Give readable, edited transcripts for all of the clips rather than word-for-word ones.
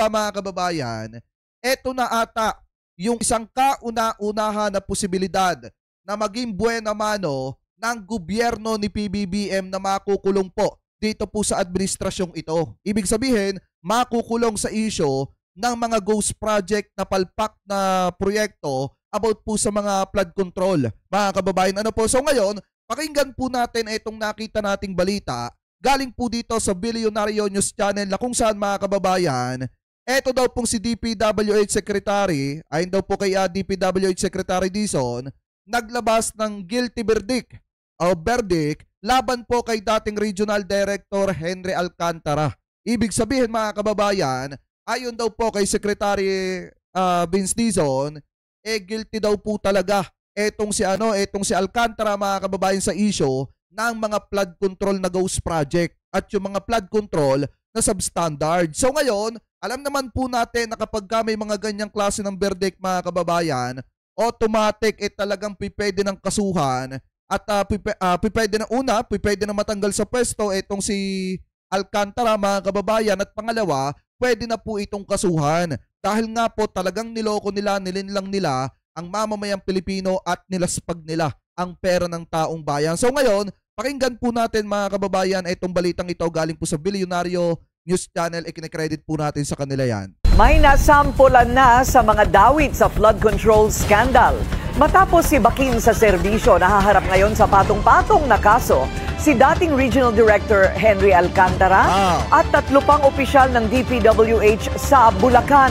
ba mga kababayan, eto na ata yung isang kauna-unahan na posibilidad na maging buena mano ng gobyerno ni PBBM na makukulong po dito po sa administrasyong ito. Ibig sabihin, makukulong sa issue ng mga ghost project na palpak na proyekto about po sa mga flood control. Mga kababayan, ano po? So ngayon, pakinggan po natin itong nakita nating balita. Galing po dito sa Bilyonaryo News Channel na kung saan mga kababayan, eto daw pong si DPWH Secretary, ayon daw po kay DPWH Secretary Dizon, naglabas ng guilty verdict o verdict laban po kay dating Regional Director Henry Alcantara. Ibig sabihin mga kababayan, ayon daw po kay Secretary Vince Dizon, guilty daw po talaga etong si Alcantara mga kababayan sa issue ng mga flood control na ghost project at yung mga flood control na substandard. So ngayon, alam naman po natin na kapag may mga ganyang klase ng verdict mga kababayan, automatic talagang pwede ng kasuhan at pwede na matanggal sa pwesto itong si Alcantara mga kababayan, at pangalawa, pwede na po itong kasuhan dahil nga po talagang niloko nila, nilinlang nila ang mamamayang Pilipino at nilaspag nila ang pera ng taong bayan. So ngayon, pakinggan po natin mga kababayan itong balitang ito galing po sa Bilyonaryo News Channel. Ikinekredit po natin sa kanila yan. May nasampulan na sa mga dawit sa flood control scandal. Matapos si Bakin sa serbisyo, nahaharap ngayon sa patong-patong na kaso si dating Regional Director Henry Alcantara at 3 pang opisyal ng DPWH sa Bulacan.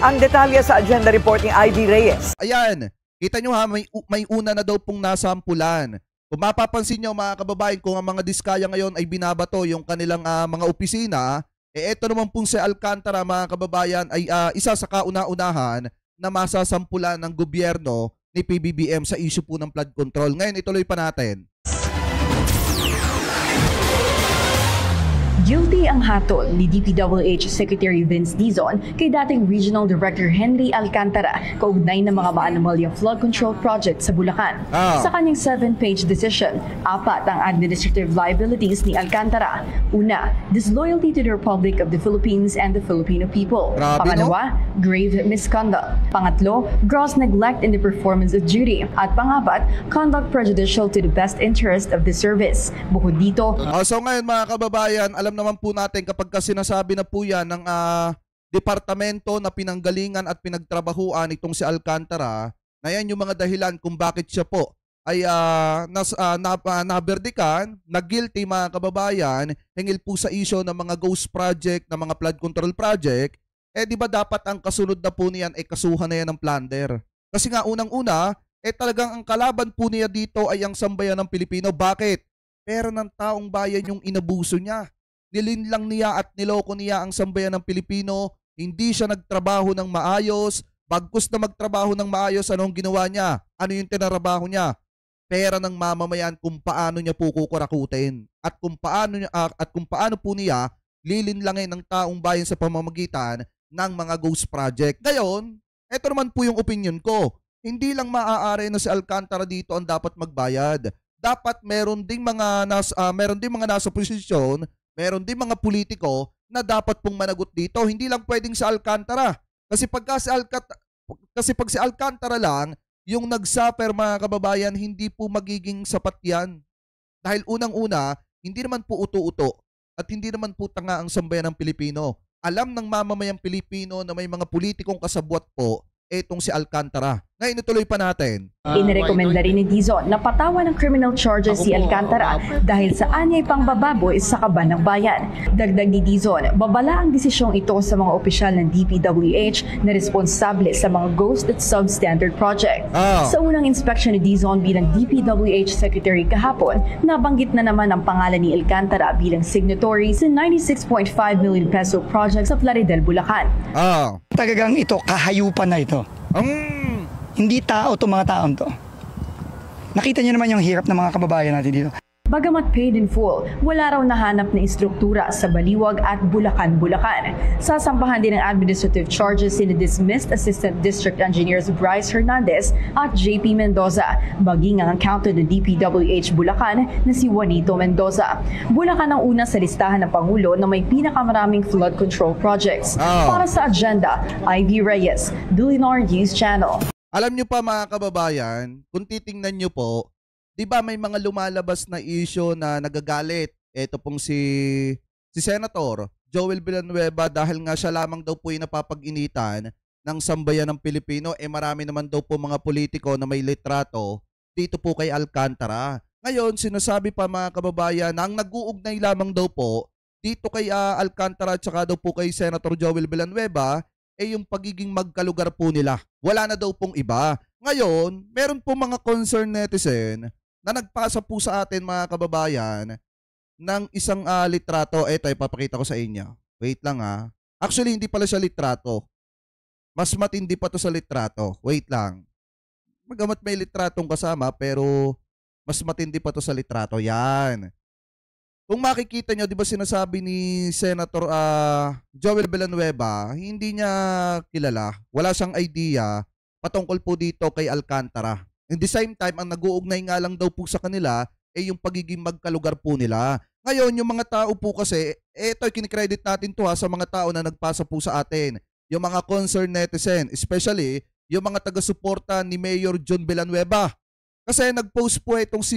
Ang detalye sa agenda report ni Ivy Reyes. Ayan, kita nyo ha, may una na daw pong nasampulan. Kung mapapansin nyo mga kababayan, kung ang mga diskaya ngayon ay binabato yung kanilang mga opisina, eto naman pong si Alcantara mga kababayan ay isa sa kauna-unahan na masasampulan ng gobyerno ni PBBM sa issue po ng flood control. Ngayon, ituloy pa natin. Guilty ang hatol ni DPWH Secretary Vince Dizon kay dating Regional Director Henry Alcantara kaugnay ng mga maanomalyang flood control project sa Bulacan. Sa kanyang 7-page decision, 4 ang administrative liabilities ni Alcantara. Una, disloyalty to the Republic of the Philippines and the Filipino people. Pangalawa, grave misconduct. Pangatlo, gross neglect in the performance of duty. At pangapat, conduct prejudicial to the best interest of the service. Bukod dito, so ngayon mga kababayan, alam naman po natin kapag sinasabi na po yan ng departamento na pinanggalingan at pinagtrabahuan itong si Alcantara, na yan yung mga dahilan kung bakit siya po ay naberdikan, na guilty mga kababayan, hingil po sa issue ng mga ghost project, ng mga flood control project, di ba dapat ang kasunod na po niyan ay kasuhan na yan ng plunder? Kasi nga unang-una, talagang ang kalaban po niya dito ay ang sambayan ng Pilipino. Bakit? Pera ng taong bayan yung inabuso niya. Nilinlang niya at niloko niya ang sambayan ng Pilipino. Hindi siya nagtrabaho ng maayos. Bagkus na magtrabaho ng maayos, anong ginawa niya? Ano yung tinarabaho niya? Pera ng mamamayan kung paano niya po kukurakutin. At kung paano po niya lilinlangin ng taong bayan sa pamamagitan ng mga ghost project. Ngayon, ito naman po yung opinion ko. Hindi lang maaari na si Alcantara dito ang dapat magbayad. Dapat meron ding mga nasa posisyon, meron din mga politiko na dapat pong managot dito. Hindi lang pwedeng si Alcantara. Kasi pag si Alcantara lang yung nag-suffer mga kababayan, hindi po magiging sapat yan. Dahil unang-una, hindi naman po uto-uto at hindi naman po tanga ang sambayan ng Pilipino. Alam ng mamamayang Pilipino na may mga politikong kasabwat po etong si Alcantara. Ngayon ituloy pa natin. Inirekomenda rin ni Dizon na patawan ng criminal charges si Alcantara dahil sa anyay pangbababoy sa kaban ng bayan. Dagdag ni Dizon, babala ang desisyong ito sa mga opisyal ng DPWH na responsable sa mga ghost at substandard project. Sa unang inspeksyon ni Dizon bilang DPWH Secretary kahapon, nabanggit na naman ang pangalan ni Alcantara bilang signatory sa 96.5 million peso project sa Plaridel, Bulacan. Talagang ito, kahayupan na ito. Hindi tao to, mga taon to. Nakita niyo naman yung hirap ng mga kababayan natin dito. Bagamat paid in full, wala raw nahanap na istruktura sa Baliwag at Bulacan. Sasampahan din ng administrative charges sina dismissed Assistant District Engineers Bryce Hernandez at JP Mendoza, maging ang accountant ng DPWH Bulacan na si Juanito Mendoza. Bulacan ang una sa listahan ng Pangulo na may pinakamaraming flood control projects. Para sa agenda, Ivy Reyes, Dilinar News Channel. Alam nyo pa mga kababayan, kung titingnan nyo po, di ba may mga lumalabas na issue na nagagalit? Ito pong si Senator Joel Villanueva dahil nga siya lamang daw po yung napapag-initan ng sambayan ng Pilipino. Marami naman daw po mga politiko na may litrato dito po kay Alcantara. Ngayon, sinasabi pa mga kababayan na ang nag-uugnay lamang daw po dito kay Alcantara at saka daw po kay Senator Joel Villanueva yung pagiging magkalugar po nila. Wala na daw pong iba. Ngayon, meron po mga concerned netizen na nagpasa po sa atin mga kababayan ng isang litrato. Ito, ipapakita ko sa inyo. Wait lang Actually, hindi pala siya litrato. Mas matindi pa to sa litrato. Wait lang. Magamat may litratong kasama pero mas matindi pa to sa litrato. Yan. Kung makikita nyo, di ba sinasabi ni Senator Joel Villanueva, hindi niya kilala, wala siyang idea patungkol po dito kay Alcantara. In the same time, ang nag-uugnay nga lang daw po sa kanila yung pagiging magkalugar po nila. Ngayon, yung mga tao po kasi, ito kinikredit natin to sa mga tao na nagpasa po sa atin. Yung mga concerned netizen, especially yung mga taga-suporta ni Mayor John Villanueva. Kasi nag-post po itong si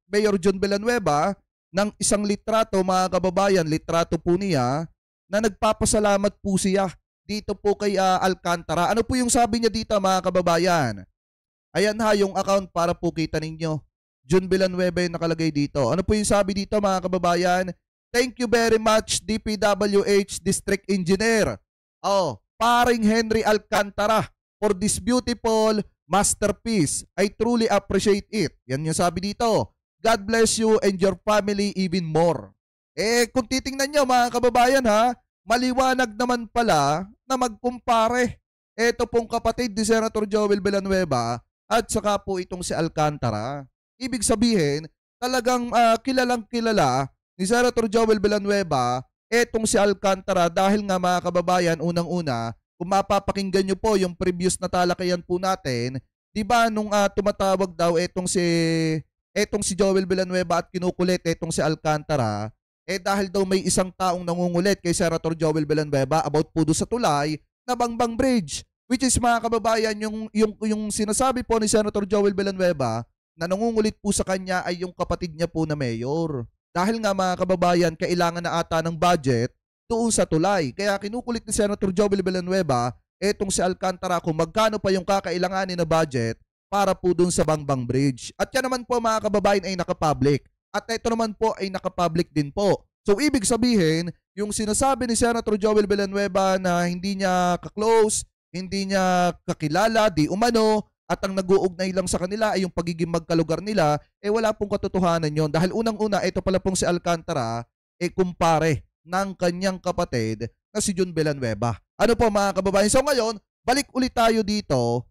Mayor John Villanueva ng isang litrato mga kababayan, litrato po niya na nagpapasalamat po siya dito po kay Alcantara. Ano po yung sabi niya dito mga kababayan? Ayan yung account para po kita ninyo. John Villanueva yung nakalagay dito. Ano po yung sabi dito mga kababayan? Thank you very much DPWH District Engineer. Paring Henry Alcantara for this beautiful masterpiece. I truly appreciate it. Yan yung sabi dito. God bless you and your family even more. Kung titingnan nyo mga kababayan maliwanag naman pala na magkumpare. Ito pong kapatid ni Senator Joel Villanueva at saka po itong si Alcantara. Ibig sabihin, talagang kilalang kilala ni Senator Joel Villanueva etong si Alcantara dahil nga mga kababayan, unang-una, kung mapapakinggan nyo po yung previous na talakayan po natin, di ba nung tumatawag daw etong si Joel Villanueva at kinukulit etong si Alcantara, dahil daw may isang taong nangungulit kay Senator Joel Villanueva about po doon sa tulay na Bangbang Bridge. Which is mga kababayan, yung sinasabi po ni Senator Joel Villanueva na nangungulit po sa kanya ay yung kapatid niya po na mayor. Dahil nga mga kababayan, kailangan na ata ng budget doon sa tulay. Kaya kinukulit ni Senator Joel Villanueva etong si Alcantara kung magkano pa yung kakailanganin na budget para po dun sa Bangbang Bridge. At yan naman po mga kababayan ay nakapublic. At ito naman po ay nakapublic din po. So ibig sabihin, yung sinasabi ni Senator Joel Villanueva na hindi niya ka-close, hindi niya kakilala, di umano, at ang nag-uugnay lang sa kanila ay yung pagiging magkalugar nila, wala pong katotohanan yon. Dahil unang-una, ito pala pong si Alcantara, kumpare ng kanyang kapatid na si John Villanueva. Ano po mga kababayan? So ngayon, balik ulit tayo dito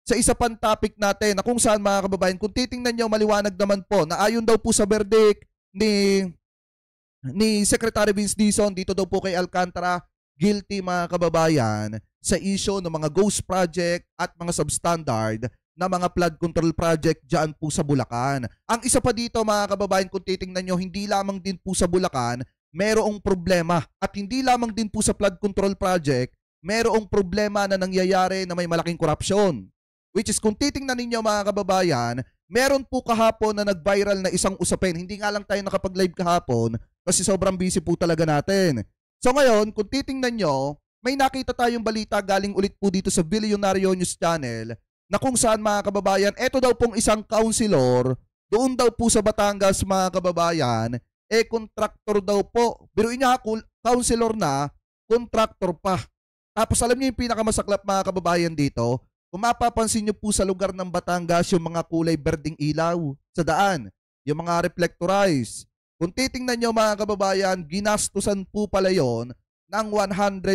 sa isa pang topic natin na kung saan mga kababayan, kung titingnan nyo, maliwanag naman po na ayon daw po sa verdict ni Secretary Vince Dizon dito daw po kay Alcantara, guilty mga kababayan sa issue ng mga ghost project at mga substandard na mga flood control project dyan po sa Bulacan. Ang isa pa dito mga kababayan, kung titingnan nyo, hindi lamang din po sa Bulacan, merong problema. At hindi lamang din po sa flood control project, merong problema na nangyayari na may malaking korupsyon. Which is kung titingnan ninyo mga kababayan, meron po kahapon na nag-viral na isang usapin. Hindi nga lang tayo nakapag-live kahapon kasi sobrang busy po talaga natin. So ngayon, kung titingnan nyo, may nakita tayong balita galing ulit po dito sa Billionario News Channel na kung saan mga kababayan, eto daw pong isang councilor, doon daw po sa Batangas mga kababayan, contractor daw po. Biruin niya councilor na, contractor pa. Tapos alam niyo yung pinakamasaklap mga kababayan dito, kung mapapansin nyo po sa lugar ng Batangas yung mga kulay berdeng ilaw sa daan, yung mga reflectorize. Kung titingnan nyo mga kababayan, ginastusan po pala yon ng 101.3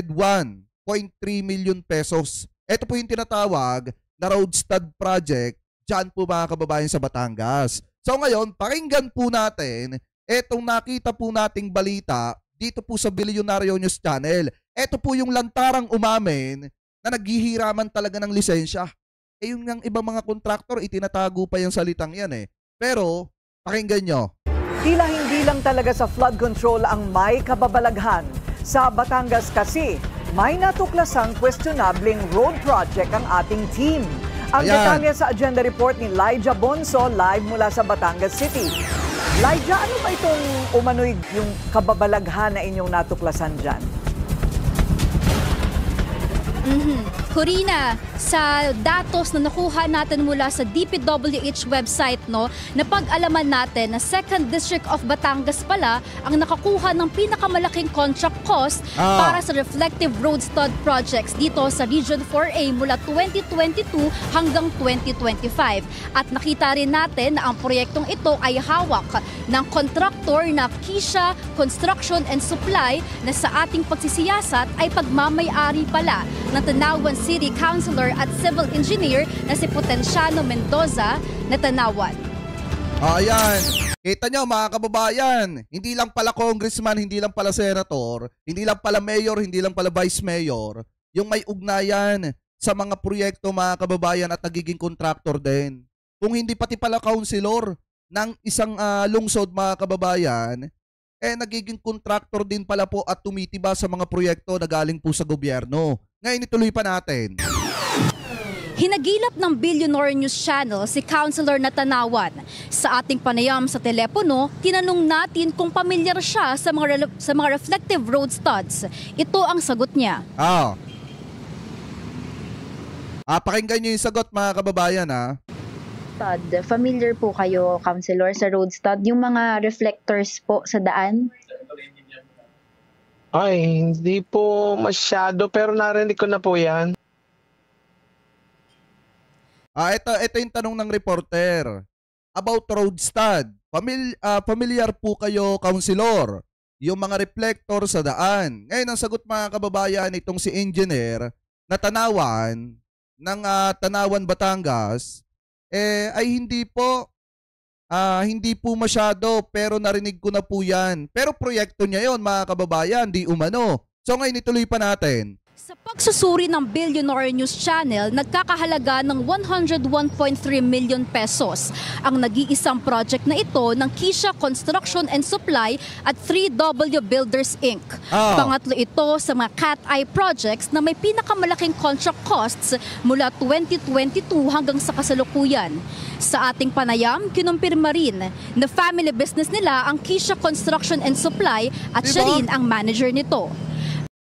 million pesos. Ito po yung tinatawag na Roadstud Project dyan po mga kababayan sa Batangas. So ngayon, pakinggan po natin etong nakita po nating balita dito po sa Bilyonaryo News Channel. Ito po yung lantarang umamin na naghihiraman talaga ng lisensya. Eh yung ng ibang mga kontraktor, itinatago pa yung salitang yan eh. Pero, pakinggan nyo. Tila hindi lang talaga sa flood control ang may kababalaghan. Sa Batangas kasi, may natuklasang questionableng road project ang ating team. Ang detalye sa agenda report ni Lyja Bonso live mula sa Batangas City. Lyja, ano ba itong umano'y yung kababalaghan na inyong natuklasan dyan? Corina, sa datos na nakuha natin mula sa DPWH website, no, napag-alaman natin na 2nd District of Batangas pala ang nakakuha ng pinakamalaking contract cost para sa reflective road stud projects dito sa Region 4A mula 2022 hanggang 2025. At nakita rin natin na ang proyektong ito ay hawak ng kontraktor na Kisha Construction and Supply na sa ating pagsisiyasat ay pagmamay-ari pala ng Tanawan City Councilor at Civil Engineer na si Potenciano Mendoza na Tanawan. Ayan. Kita nyo mga kababayan, hindi lang pala congressman, hindi lang pala senator, hindi lang pala mayor, hindi lang pala vice mayor, yung may ugnayan sa mga proyekto mga kababayan at nagiging contractor din. Kung hindi pati pala councilor ng isang lungsod mga kababayan, eh nagiging contractor din pala po at tumitiba sa mga proyekto na galing po sa gobyerno. Ngayon ituloy pa natin. Hinagilap ng Billionaire News Channel si Councilor na Tanawan. Sa ating panayam sa telepono, tinanong natin kung pamilyar siya sa mga reflective road studs. Ito ang sagot niya. Pakinggan niyo yung sagot mga kababayan Stud, familiar po kayo, Councilor, sa road stud, yung mga reflectors po sa daan? Ay, hindi po masyado pero narinig ko na po yan. Ito yung tanong ng reporter about road stud. Familiar po kayo, Councilor, yung mga reflector sa daan. Ngayon ang sagot mga kababayan itong si engineer na Tanawan ng Tanawan, Batangas, ay hindi po masyado pero narinig ko na po yan. Pero proyekto niya yon mga kababayan, di umano. So ngayon ituloy pa natin. Sa pagsusuri ng Billionaire News Channel, nagkakahalaga ng 101.3 million pesos ang nag-iisang project na ito ng Kisha Construction and Supply at 3W Builders Inc. Pangatlo ito sa mga cat-eye projects na may pinakamalaking contract costs mula 2022 hanggang sa kasalukuyan. Sa ating panayam, kinumpirma rin na family business nila ang Kisha Construction and Supply at siya rin ang manager nito.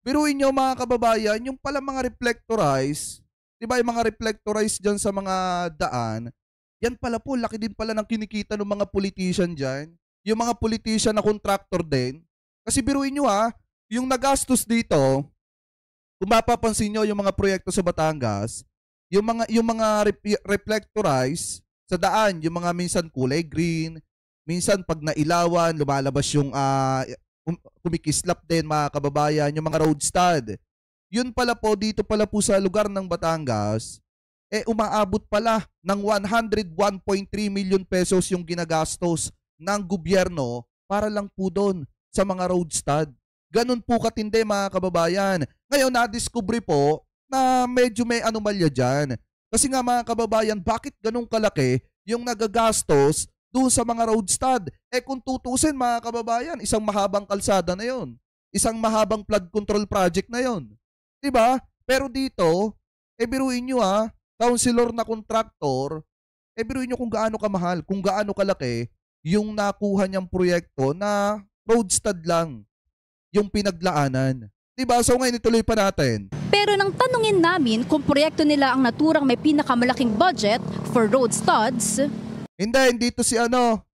Biruin nyo mga kababayan, yung pala mga reflectorize, di ba yung mga reflectorize dyan sa mga daan, yan pala po, laki din pala ng kinikita ng mga politician dyan. Yung mga politician na contractor din. Kasi biruin nyo yung nagastos dito, kung mapapansin nyo yung mga proyekto sa Batangas, yung mga reflectorize sa daan, yung mga minsan kulay green, minsan pag nailawan, lumalabas yung kumikislap din mga kababayan, yung mga road stud. Yun pala po, dito pala po sa lugar ng Batangas, umaabot pala ng 101.3 million pesos yung ginagastos ng gobyerno para lang po doon sa mga road stud. Ganun po katindi mga kababayan. Ngayon na-discover po na medyo may anomalya dyan. Kasi nga mga kababayan, bakit ganun kalaki yung nagagastos doon sa mga road stud? Kung tutusin mga kababayan, isang mahabang kalsada na yon, isang mahabang flood control project na yon, diba? Pero dito, biruin nyo councilor na contractor, biruin nyo kung gaano kamahal, kung gaano kalaki yung nakuha niyang proyekto na road stud lang yung pinaglaanan. Diba? So ngayon ituloy pa natin. Pero nang tanungin namin kung proyekto nila ang naturang may pinakamalaking budget for road studs, hindi to si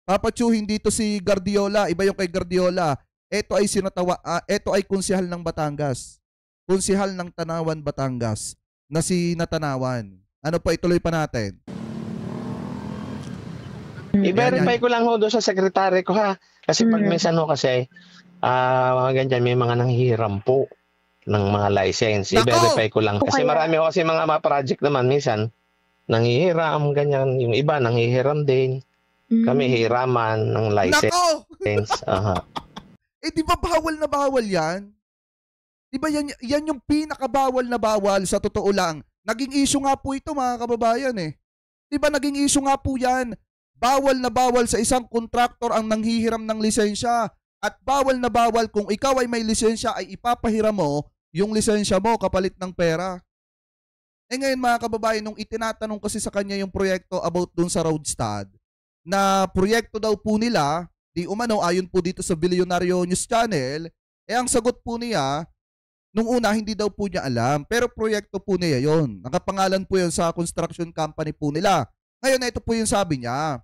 Papa Chu, hindi to si Guardiola, iba yung kay Guardiola. Ito ay konsehal ng Batangas. Konsehal ng Tanawan, Batangas na si Natanawan. Ano pa, ituloy pa natin. I-verify ko lang doon sa sekretary ko Kasi pag minsan kasi mga ganyan, may mga nanghihiram po ng mga license. I-verify ko lang. Kasi marami kasi mga project naman minsan nanghihiram, ganyan. Yung iba nanghihiram din. Kami hiraman ng license. Nako! Aha. Di ba bawal na bawal yan? Di ba yan yung pinakabawal na bawal sa totoo lang? Naging issue nga po ito mga kababayan eh. Di ba naging issue nga po yan? Bawal na bawal sa isang kontraktor ang nanghihiram ng lisensya. At bawal na bawal kung ikaw ay may lisensya ay ipapahiram mo yung lisensya mo kapalit ng pera. Ngayon mga kababayan, nung itinatanong kasi sa kanya yung proyekto about dun sa Roadstad, na proyekto daw po nila, di umano ayon po dito sa Bilyonaryo News Channel, ang sagot po niya, nung una hindi daw po niya alam, pero proyekto po niya yon. Nakapangalan po yun sa construction company po nila. Ngayon ito po yung sabi niya,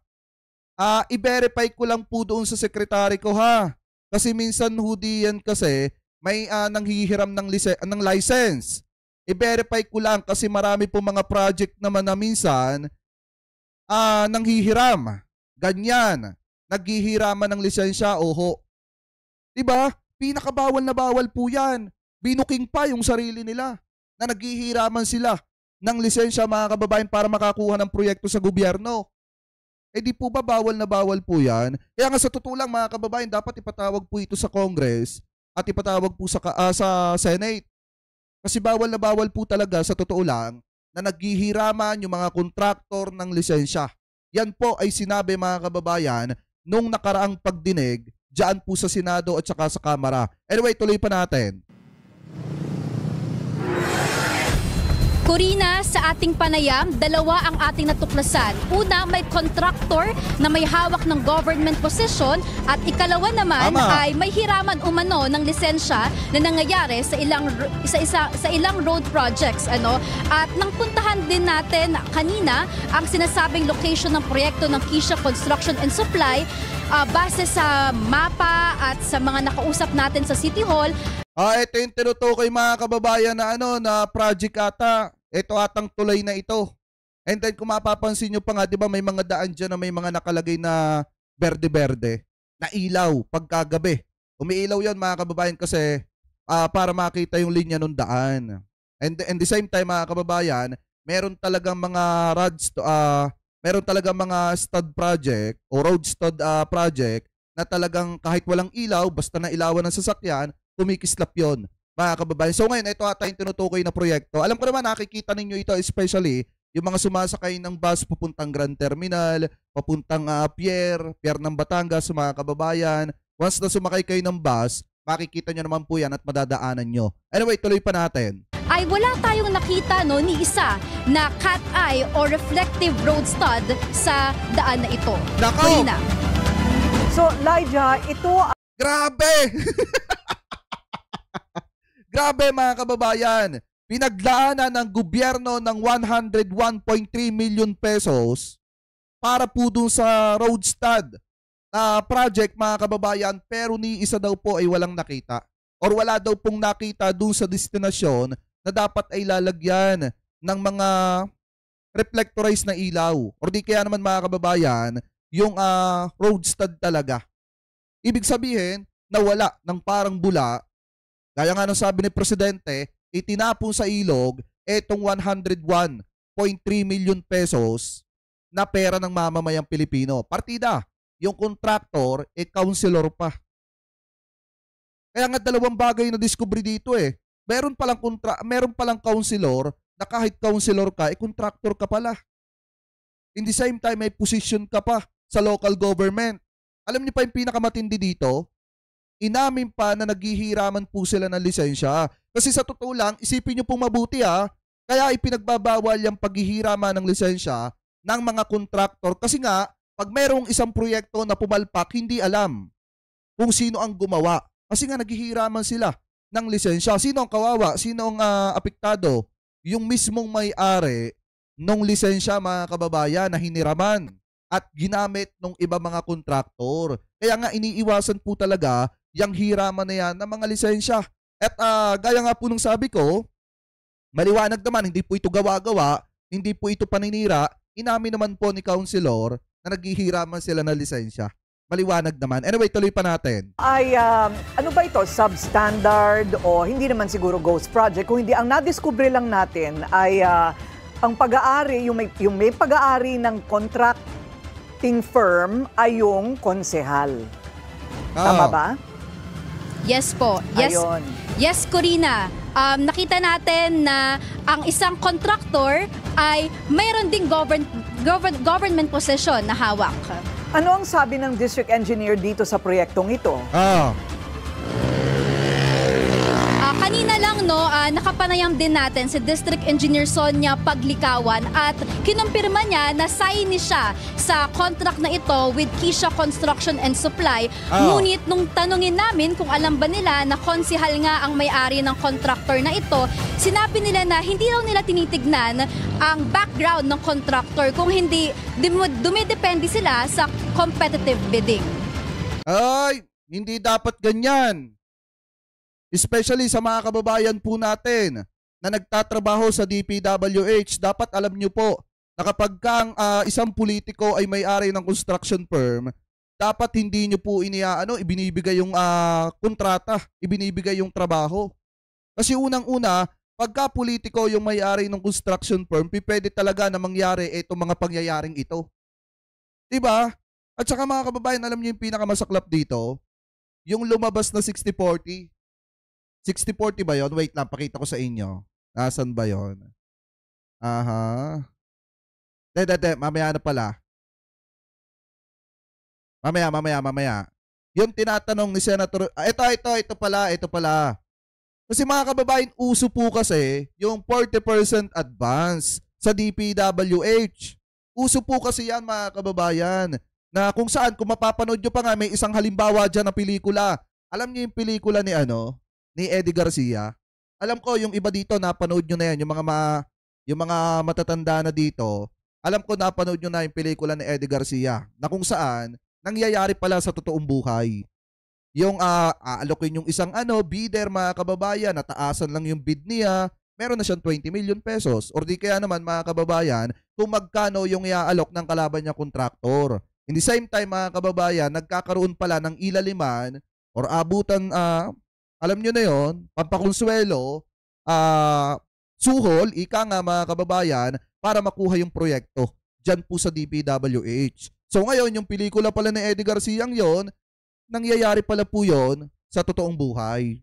i-verify ko lang po doon sa sekretary ko ha. Kasi minsan hudi yan kasi may nanghihiram ng license. I-verify ko lang kasi marami po mga project naman na minsan nanghihiram. Ganyan. Naghihiraman ng lisensya, oho. Diba? Pinakabawal na bawal po yan. Binuking pa yung sarili nila na naghihiraman sila ng lisensya mga kababayan para makakuha ng proyekto sa gobyerno. Di po ba bawal na bawal po yan? Kaya nga sa totoo lang mga kababayan, dapat ipatawag po ito sa Congress at ipatawag po sa Senate. Kasi bawal na bawal po talaga sa totoo lang na naghihiraman yung mga kontraktor ng lisensya. Yan po ay sinabi mga kababayan nung nakaraang pagdinig dyan po sa Senado at saka sa Kamara. Anyway, tuloy pa natin. Corina, sa ating panayam, dalawa ang ating natuklasan. Una, may contractor na may hawak ng government position at ikalawa naman ay may hiraman umano ng lisensya na nangyayari sa ilang road projects. At nang puntahan din natin kanina ang sinasabing location ng proyekto ng Kisha Construction and Supply base sa mapa at sa mga nakausap natin sa City Hall. Ito yung tinutukoy mga kababayan na na project ata. Ito atang tulay na ito. And then kung mapapansin nyo pa nga, di ba may mga daan dyan na may mga nakalagay na berde-berde na ilaw pagkagabi. Umiilaw yan mga kababayan kasi para makita yung linya ng daan. And the same time mga kababayan, meron talagang mga meron talagang mga stud project o road stud project na talagang kahit walang ilaw, basta na ilawan ng sasakyan, kumikislap yon mga kababayan. So ngayon, ito ata yung tinutukoy na proyekto. Alam ko naman, nakikita ninyo ito especially yung mga sumasakay ng bus papuntang Grand Terminal, papuntang Pier ng Batangas, mga kababayan. Once na sumakay kayo ng bus, makikita nyo naman po yan at madadaanan nyo. Anyway, tuloy pa natin. Ay wala tayong nakita ni isa na cat eye or reflective road stud sa daan na ito. Nako! So, Lyja, ito... Grabe! Grabe mga kababayan, pinagdaanan ng gobyerno ng 101.3 million pesos para po dun sa Roadstad na project mga kababayan, pero ni isa daw po ay walang nakita or wala daw pong nakita dun sa destinasyon na dapat ay lalagyan ng mga reflectorized na ilaw or di kaya naman mga kababayan yung Roadstad talaga. Ibig sabihin nawala ng parang bula. Gaya nga ng sabi ni Presidente, itinapon sa ilog itong 101.3 million pesos na pera ng mamamayang Pilipino. Partida, yung kontraktor, councilor pa. Kaya nga dalawang bagay na discovery dito eh. Meron palang councilor na kahit councilor ka, kontraktor ka pala. In the same time, may position ka pa sa local government. Alam niyo pa yung pinakamatindi dito? Inamin pa na naghihiraman po sila ng lisensya. Kasi sa totoo lang, isipin nyo pong mabuti kaya ipinagbabawal yung paghihiraman ng lisensya ng mga kontraktor. Kasi nga, pag merong isang proyekto na pumalpak, hindi alam kung sino ang gumawa. Kasi nga naghihiraman sila ng lisensya. Sino ang kawawa? Sino ang apektado? Yung mismong may-ari ng lisensya mga kababayan na hiniraman at ginamit ng iba mga kontraktor. Kaya nga iniiwasan po talaga yung hiraman na yan ng mga lisensya. At gaya nga po nung sabi ko, maliwanag naman, hindi po ito gawa-gawa, hindi po ito paninira. Inamin naman po ni Councilor na naghihiraman sila ng lisensya. Maliwanag naman. Anyway, tuloy pa natin. Ay, ano ba ito? Substandard o hindi naman siguro ghost project? Kung hindi, ang nadiskubre lang natin ay ang pag-aari, yung may pag-aari ng contract contracting firm ay yung konsehal. Tama ba? Yes po. Yes. Ayun. Yes, Corina. Nakita natin na ang isang contractor ay mayroon ding government position na hawak. Ano ang sabi ng district engineer dito sa proyektong ito? Kanina lang nakapanayam din natin si District Engineer Sonia Paglikawan at kinumpirma niya na sign siya sa contract na ito with Kisha Construction and Supply. Ngunit nung tanungin namin kung alam ba nila na konsihal nga ang may-ari ng contractor na ito, sinabi nila na hindi raw nila tinitignan ang background ng contractor kung hindi dumidepende sila sa competitive bidding. Ay, hindi dapat ganyan. Especially sa mga kababayan po natin na nagtatrabaho sa DPWH, dapat alam nyo po na kapag ang isang politiko ay may-ari ng construction firm, dapat hindi nyo po ibinibigay yung kontrata, ibinibigay yung trabaho. Kasi unang-una, pagka politiko yung may-ari ng construction firm, pwede talaga na mangyari itong mga pangyayaring ito. Diba? At saka mga kababayan, alam nyo yung pinakamasaklap dito? Yung lumabas na 60-40. 60-40 ba yun? Wait lang, pakita ko sa inyo. Nasaan ba yun? Mamaya na pala. Mamaya. Yung tinatanong ni Senator, ito pala. Kasi mga kababayan, uso po kasi yung 40% advance sa DPWH. Uso po kasi yan mga kababayan. Na kung saan, kung mapapanood nyo pa nga, may isang halimbawa dyan na pelikula. Alam niyo yung pelikula ni Eddie Garcia? Alam ko yung iba dito napanood nyo na yan, yung mga matatanda na dito. Alam ko napanood nyo na yung pelikula ni Eddie Garcia na kung saan nangyayari pala sa totoong buhay. Yung aalokin yung isang bidder mga kababayan, nataasan lang yung bid niya, meron na siyang 20 million pesos. Or di kaya naman mga kababayan, kung magkano yung iaalok ng kalaban niya kontraktor. In the same time mga kababayan, nagkakaroon pala ng ilaliman or abutan, alam nyo na yun, pampakonsuelo, suhol, ika nga mga kababayan, para makuha yung proyekto dyan po sa DPWH. So ngayon, yung pelikula pala ni Eddie Garcia yon, nangyayari pala po yon sa totoong buhay.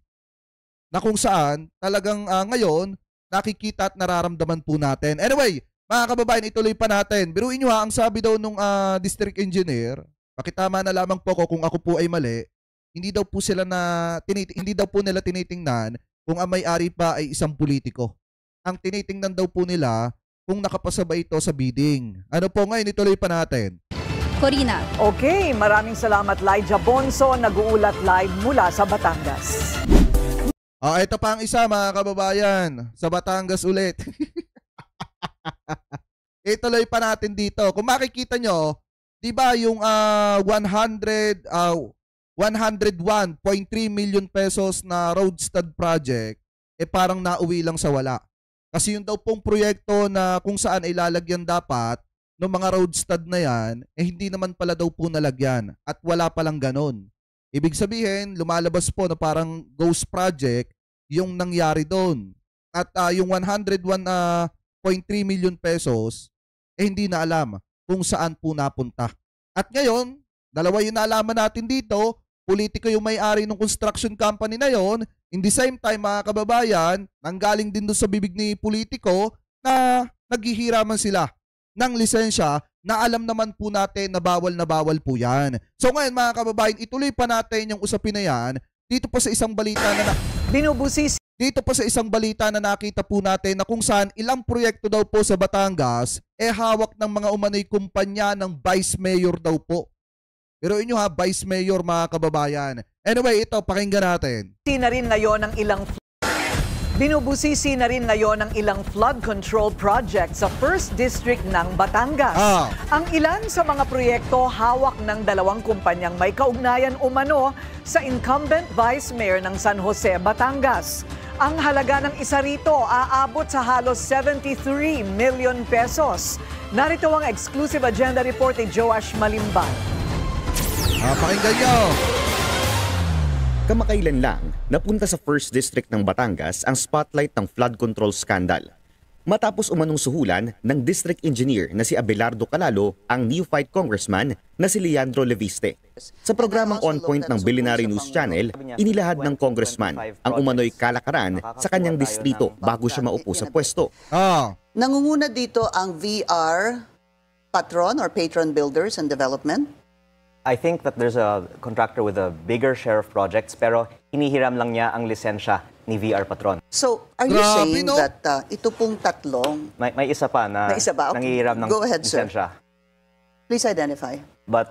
Na kung saan, talagang ngayon, nakikita at nararamdaman po natin. Anyway, mga kababayan, ituloy pa natin. Biruin nyo ang sabi daw nung district engineer, pakitama na lamang po ko kung ako po ay mali, hindi daw po nila tinitingnan kung ang may-ari pa ay isang politiko. Ang tinitingnan daw po nila kung nakapasa ba ito sa bidding. Ano po ngayon, ituloy pa natin. Corina. Okay, maraming salamat Lyja Bonso, nag-uulat live mula sa Batangas. Ito pa ang isa mga kababayan, sa Batangas ulit. Ituloy pa natin dito. Kung makikita nyo, di ba yung 101.3 million pesos na road stud project, parang nauwi lang sa wala. Kasi yung daw pong proyekto na kung saan ilalagyan dapat ng mga road stud na yan, hindi naman pala daw po nalagyan at wala palang ganon. Ibig sabihin, lumalabas po na parang ghost project yung nangyari doon. At yung 101.3 million pesos, hindi na alam kung saan po napunta. At ngayon, dalawa yung naalaman natin dito, politiko yung may-ari ng construction company na yon. In the same time, mga kababayan, nanggaling din doon sa bibig ni politiko na naghihiraman sila ng lisensya na alam naman po natin na bawal po yan. So ngayon mga kababayan, ituloy pa natin yung usapin na yan dito pa sa isang balita na nakita po natin na kung saan ilang proyekto daw po sa Batangas hawak ng mga umano'y kumpanya ng vice mayor daw po. Pero inyo vice mayor mga kababayan. Anyway, ito, pakinggan natin. Binubusisi na rin ngayon ang ilang flood control project sa 1st District ng Batangas. Ang ilan sa mga proyekto hawak ng dalawang kumpanyang may kaugnayan umano sa incumbent Vice Mayor ng San Jose, Batangas. Ang halaga ng isa rito aabot sa halos 73 million pesos. Narito ang exclusive agenda report ni Joash Malimbal. Pakinggan nyo. Kamakailan lang, napunta sa 1st District ng Batangas ang spotlight ng flood control scandal. Matapos umanong suhulan ng district engineer na si Abelardo Calalo ang neophyte congressman na si Leandro Leviste. Sa programang On Point ng Billionaire News Channel, inilahad ng congressman ang umano'y kalakaran sa kanyang distrito bago siya maupo sa pwesto. Nangunguna dito ang VR Patron or Patron Builders and Development? I think that there's a contractor with a bigger share of projects pero hinihiram lang niya ang lisensya ni VR Patron. So, are you saying that ito pong tatlong... May isa pa na Okay. nangihiram ng Go ahead, sir. lisensya. Please identify. But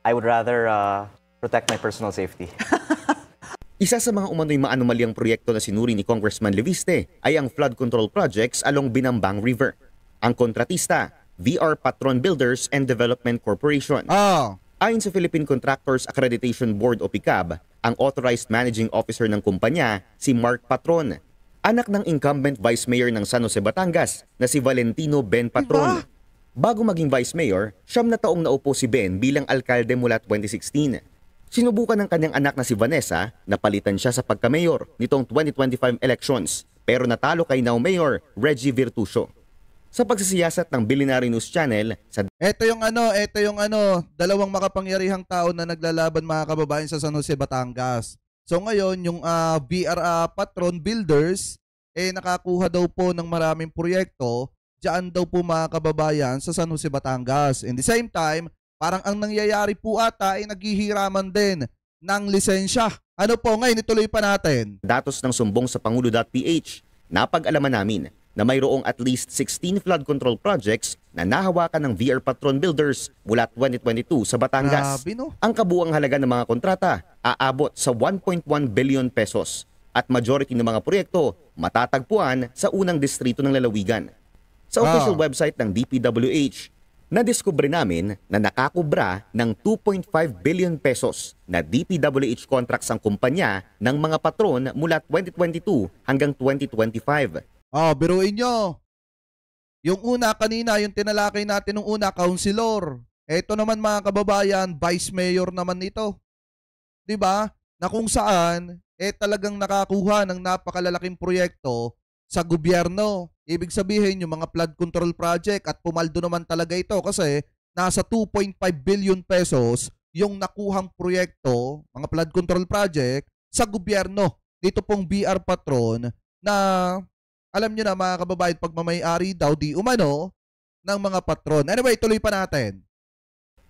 I would rather protect my personal safety. Isa sa mga umano'y maanumalyang proyekto na sinuri ni Congressman Leviste ay ang flood control projects along Binambang River. Ang kontratista, VR Patron Builders and Development Corporation. Ayon sa Philippine Contractors Accreditation Board o PICAB, ang authorized managing officer ng kumpanya, si Mark Patron, anak ng incumbent vice mayor ng San Jose, Batangas na si Valentino Ben Patron. Bago maging vice mayor, 9 na taong naupo si Ben bilang alkalde mula 2016. Sinubukan ng kanyang anak na si Vanessa na palitan siya sa pagka-mayor nitong 2025 elections, pero natalo kay now mayor Reggie Virtusio. Sa pagsisiyasat ng Billionaire News Channel, ito yung dalawang makapangyarihang tao na naglalaban mga kababayan sa San Jose, Batangas. So ngayon, yung VR Patron Builders, nakakuha daw po ng maraming proyekto, diyan daw po mga kababayan sa San Jose, Batangas. In the same time, parang ang nangyayari po ata ay naghihiraman din ng lisensya. Ano po, ngayon ituloy pa natin. Datos ng sumbong sa Pangulo.ph, napag-alaman namin na mayroong at least 16 flood control projects na nahawakan ng VR Patron Builders mula 2022 sa Batangas. Ang kabuang halaga ng mga kontrata aabot sa 1.1 billion pesos at majority ng mga proyekto matatagpuan sa unang distrito ng lalawigan. Sa official website ng DPWH, nadiskubre namin na nakakubra ng 2.5 billion pesos na DPWH contracts ang kumpanya ng mga patron mula 2022 hanggang 2025. Biruin nyo. Yung una kanina, yung tinalakay natin nung una, councilor. Ito naman mga kababayan, vice mayor naman ito. 'Di ba? Na kung saan talagang nakakuha ng napakalalaking proyekto sa gobyerno. Ibig sabihin yung mga flood control project at pumaldo naman talaga ito kasi nasa 2.5 billion pesos yung nakuhang proyekto, mga flood control project sa gobyerno. Dito pong VR Patron na alam nyo na mga kababayan, pagmamay-ari daw di umano ng mga patron. Anyway, tuloy pa natin.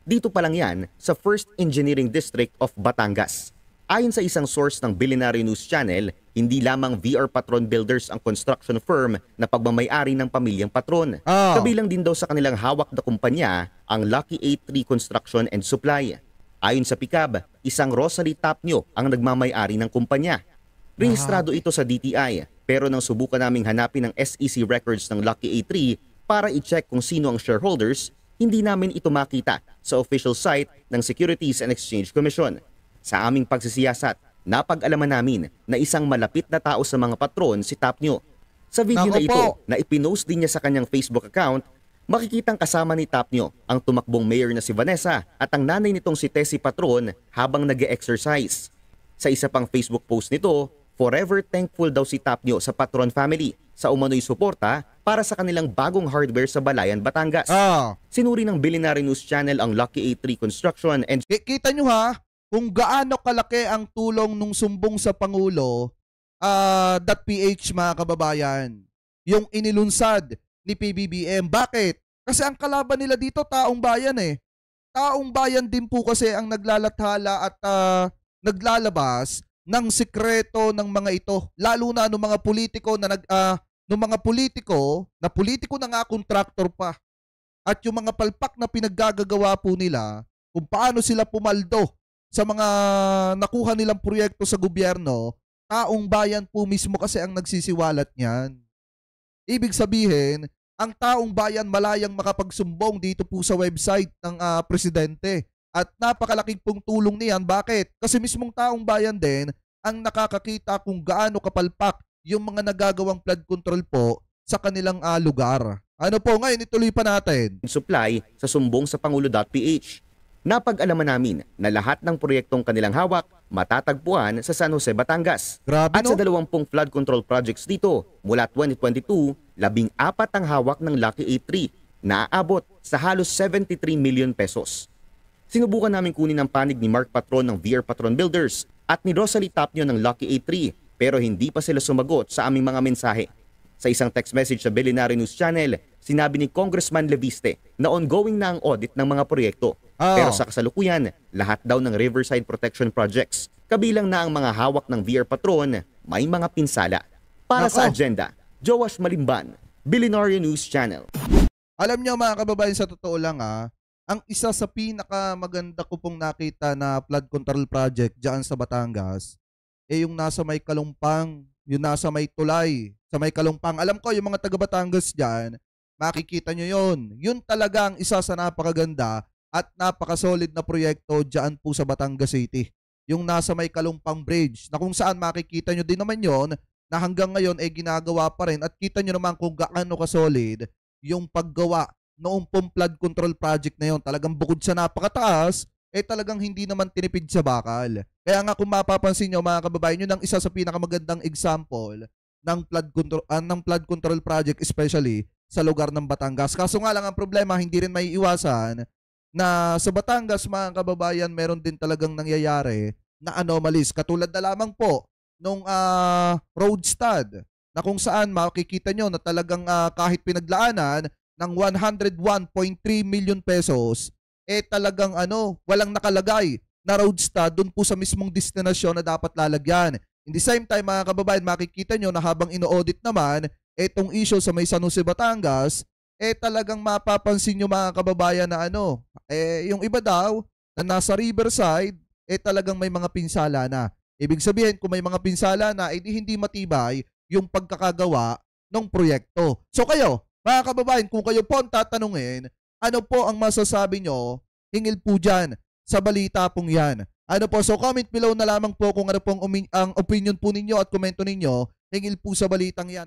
Dito pa lang yan sa 1st Engineering District of Batangas. Ayon sa isang source ng Billionaire News Channel, hindi lamang VR Patron Builders ang construction firm na pagmamay-ari ng pamilyang Patron. Kabilang din daw sa kanilang hawak na kumpanya ang Lucky A3 Construction and Supply. Ayon sa PICAB, isang Rosalie Tapnio ang nagmamay-ari ng kumpanya. Rehistrado ito sa DTI, pero nang subukan naming hanapin ang SEC records ng Lucky A3 para i-check kung sino ang shareholders, hindi namin ito makita sa official site ng Securities and Exchange Commission. Sa aming pagsisiyasat, napag-alaman namin na isang malapit na tao sa mga patron si Tapnio. Sa video na ito na ipinost din niya sa kanyang Facebook account, makikitang kasama ni Tapnio ang tumakbong mayor na si Vanessa at ang nanay nitong si Tessie Patron habang nag-e-exercise. Sa isa pang Facebook post nito, forever thankful daw si Tapnio sa Patron family sa umano'y suporta para sa kanilang bagong hardware sa Balayan, Batangas. Sinuri ng Billionaire News Channel ang Lucky A3 Construction and... Kita nyo ha, kung gaano kalaki ang tulong nung sumbong sa Pangulo, .ph mga kababayan, yung inilunsad ni PBBM. Bakit? Kasi ang kalaban nila dito, taong bayan eh. Taong bayan din po kasi ang naglalathala at naglalabas ng sikreto ng mga ito, lalo na ng mga politiko na politiko na nga kontraktor pa. At yung mga palpak na pinaggagawa po nila kung paano sila pumaldo sa mga nakuha nilang proyekto sa gobyerno, taong bayan po mismo kasi ang nagsisiwalat niyan. Ibig sabihin, ang taong bayan malayang makapagsumbong dito po sa website ng presidente. At napakalaking pong tulong niyan. Bakit? Kasi mismong taong bayan din ang nakakakita kung gaano kapalpak yung mga nagagawang flood control po sa kanilang lugar. Ano po, ngayon ituloy pa natin. Supply sa sumbong sa Pangulo.ph. Napag-alaman namin na lahat ng proyektong kanilang hawak matatagpuan sa San Jose, Batangas. Grabe, at sa 20 flood control projects dito mula 2022, 14 ang hawak ng Lucky A3 na aabot sa halos 73 million pesos. Sinubukan namin kunin ang panig ni Mark Patron ng VR Patron Builders at ni Rosalie Tapnio ng Lucky A3 pero hindi pa sila sumagot sa aming mga mensahe. Sa isang text message sa Billionaire News Channel, sinabi ni Congressman Leviste na ongoing na ang audit ng mga proyekto. Pero sa kasalukuyan, lahat daw ng Riverside Protection Projects, kabilang na ang mga hawak ng VR Patron, may mga pinsala. Para sa agenda, Joash Malimban, Billionaire News Channel. Alam niyo mga kababayan, sa totoo lang ang isa sa pinakamaganda ko pong nakita na flood control project diyan sa Batangas yung nasa may Kalumpang, yung nasa may Tulay, sa may Kalumpang. Alam ko yung mga taga Batangas diyan, makikita nyo yun. Yun talagang isa sa napakaganda at napakasolid na proyekto diyan po sa Batangas City. Yung nasa may Kalumpang Bridge, na kung saan makikita nyo din naman yon na hanggang ngayon ginagawa pa rin at kita nyo naman kung gaano kasolid yung paggawa noong pong flood control project na yon. Talagang bukod sa napakataas, talagang hindi naman tinipid sa bakal. Kaya nga kung mapapansin nyo mga kababayan, yun ang isa sa pinakamagandang example ng flood control project, especially sa lugar ng Batangas. Kaso nga lang ang problema, hindi rin may iwasan na sa Batangas mga kababayan, meron din talagang nangyayari na anomalies. Katulad na lamang po nung road stud na kung saan makikita nyo na talagang kahit pinaglaanan ng 101.3 million pesos, talagang walang nakalagay na road stud dun po sa mismong destinasyon na dapat lalagyan. In the same time mga kababayan, makikita nyo na habang ino-audit naman itong issue sa may San Jose, Batangas, talagang mapapansin nyo mga kababayan na yung iba daw na nasa Riverside, talagang may mga pinsala na. Ibig sabihin, kung may mga pinsala na, hindi matibay yung pagkakagawa ng proyekto. So kayo, mga kababayan, kung kayo po ang tatanungin, ano po ang masasabi nyo, hingil po dyan sa balita pong yan. Ano po, so comment below na lamang po kung ano pong ang opinion po ninyo at komento ninyo, hingil po sa balitang yan.